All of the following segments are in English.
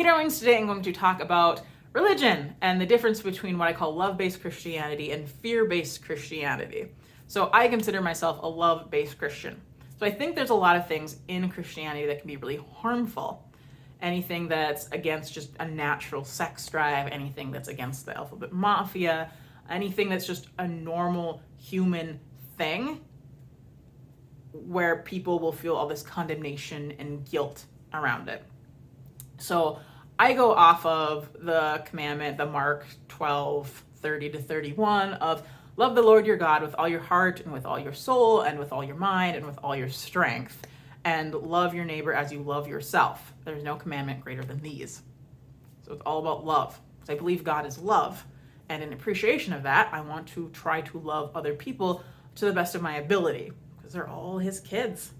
Today I'm going to talk about religion and the difference between what I call love-based Christianity and fear-based Christianity. So I consider myself a love-based Christian. So I think there's a lot of things in Christianity that can be really harmful. Anything that's against just a natural sex drive, anything that's against the alphabet mafia, anything that's just a normal human thing where people will feel all this condemnation and guilt around it. So I go off of the commandment, the Mark 12:30-31 of love the Lord your God with all your heart and with all your soul and with all your mind and with all your strength, and love your neighbor as you love yourself. There's no commandment greater than these. So it's all about love. Because I believe God is love. And in appreciation of that, I want to try to love other people to the best of my ability. Because they're all his kids.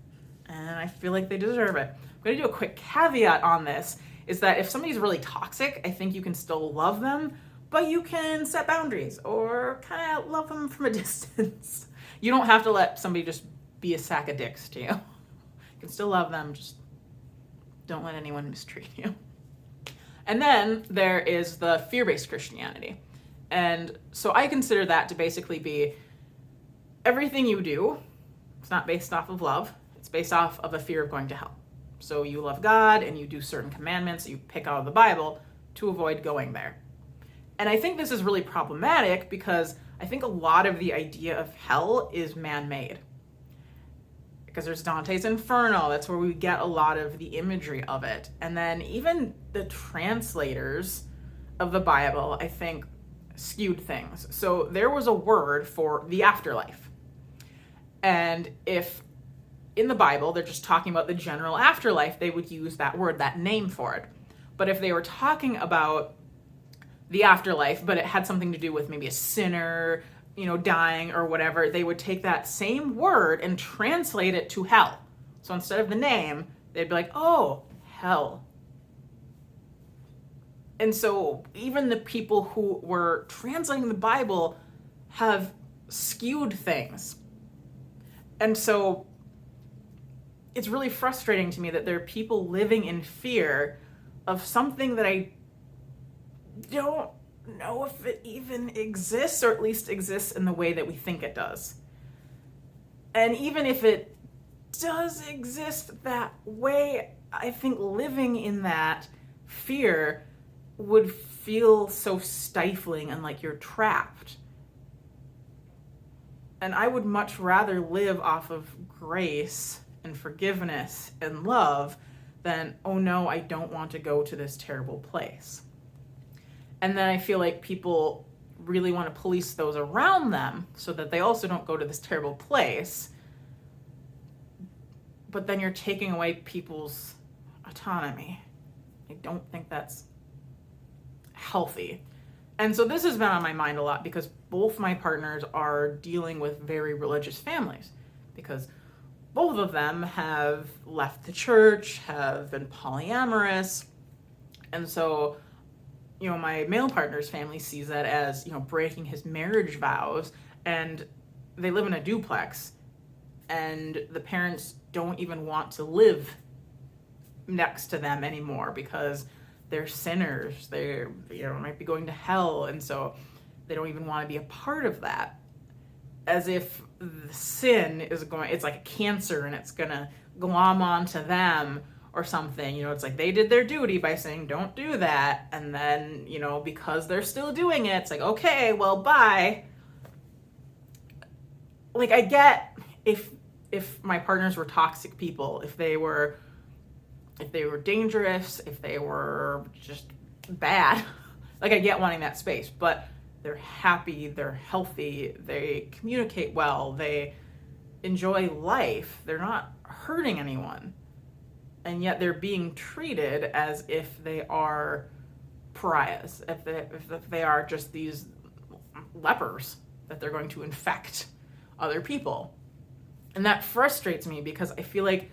And I feel like they deserve it. I'm going to do a quick caveat on this, is that if somebody's really toxic, I think you can still love them, but you can set boundaries or kind of love them from a distance. You don't have to let somebody just be a sack of dicks to you. You can still love them, just don't let anyone mistreat you. And then there is the fear-based Christianity. And so I consider that to basically be everything you do, it's not based off of love, it's based off of a fear of going to hell. So you love God and you do certain commandments that you pick out of the Bible to avoid going there. And I think this is really problematic because I think a lot of the idea of hell is man-made. Because there's Dante's Inferno, that's where we get a lot of the imagery of it. And then even the translators of the Bible, I think, skewed things. So there was a word for the afterlife. And if in the Bible they're just talking about the general afterlife, they would use that word, that name for it. But if they were talking about the afterlife, but it had something to do with maybe a sinner, dying or whatever, they would take that same word and translate it to hell. So instead of the name, they'd be like, oh, hell. And so even the people who were translating the Bible have skewed things. And so it's really frustrating to me that there are people living in fear of something that I don't know if it even exists, or at least exists in the way that we think it does. And even if it does exist that way, I think living in that fear would feel so stifling and like you're trapped. And I would much rather live off of grace and forgiveness and love than, oh no, I don't want to go to this terrible place. And then I feel like people really want to police those around them so that they also don't go to this terrible place. But then you're taking away people's autonomy. I don't think that's healthy. And so this has been on my mind a lot because both my partners are dealing with very religious families, because both of them have left the church, have been polyamorous. And so, my male partner's family sees that as, breaking his marriage vows, and they live in a duplex, and the parents don't even want to live next to them anymore because they're sinners. They might be going to hell, and so they don't even want to be a part of that. As if the sin it's like a cancer and it's gonna glom onto them or something. It's like they did their duty by saying don't do that, and then because they're still doing it, it's like, okay, well, bye. Like, I get if my partners were toxic people, if they were dangerous, if they were just bad, like, I get wanting that space. But they're happy, they're healthy, they communicate well, they enjoy life, they're not hurting anyone. And yet they're being treated as if they are pariahs, if they are just these lepers that they're going to infect other people. And that frustrates me because I feel like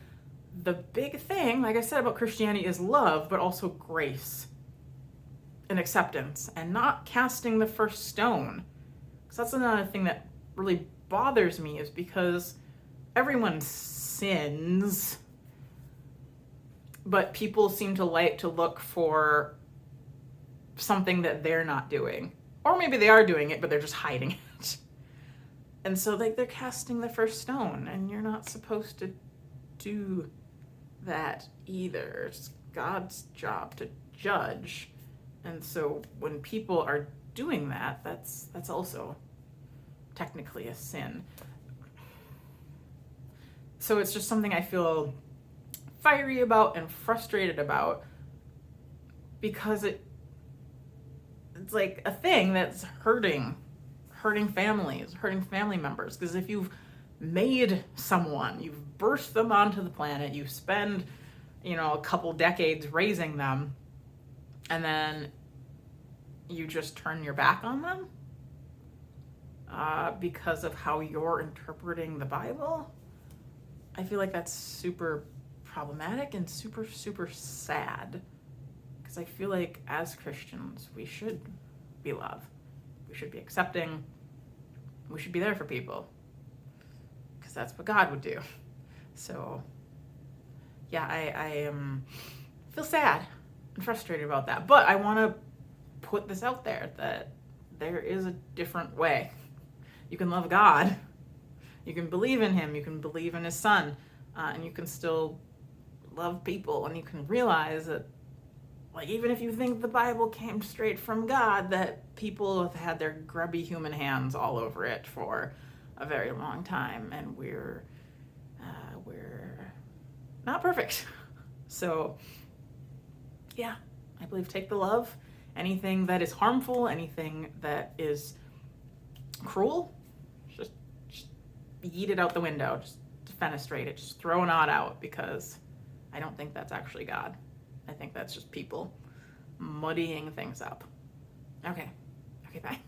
the big thing, like I said, about Christianity is love, but also grace and acceptance and not casting the first stone. Because that's another thing that really bothers me, is because everyone sins, but people seem to like to look for something that they're not doing. Or maybe they are doing it, but they're just hiding it. And so they're casting the first stone, and you're not supposed to do that either. It's God's job to judge. And so when people are doing that, that's also technically a sin. So it's just something I feel fiery about and frustrated about, because it's like a thing that's hurting families, hurting family members. Because if you've made someone, you've birthed them onto the planet, you spend, a couple decades raising them, and then you just turn your back on them because of how you're interpreting the Bible, I feel like that's super problematic and super, super sad. Because I feel like as Christians, we should be love. We should be accepting. We should be there for people. Because that's what God would do. So, yeah, I feel sad and frustrated about that. But I want to put this out there that there is a different way. You can love God. You can believe in him. You can believe in his son. And you can still love people. And you can realize that, even if you think the Bible came straight from God, that people have had their grubby human hands all over it for a very long time. And we're not perfect. So, yeah, I believe take the love. Anything that is harmful, anything that is cruel, just yeet it out the window. Just defenestrate it. Just throw an odd out, because I don't think that's actually God. I think that's just people muddying things up. Okay, bye.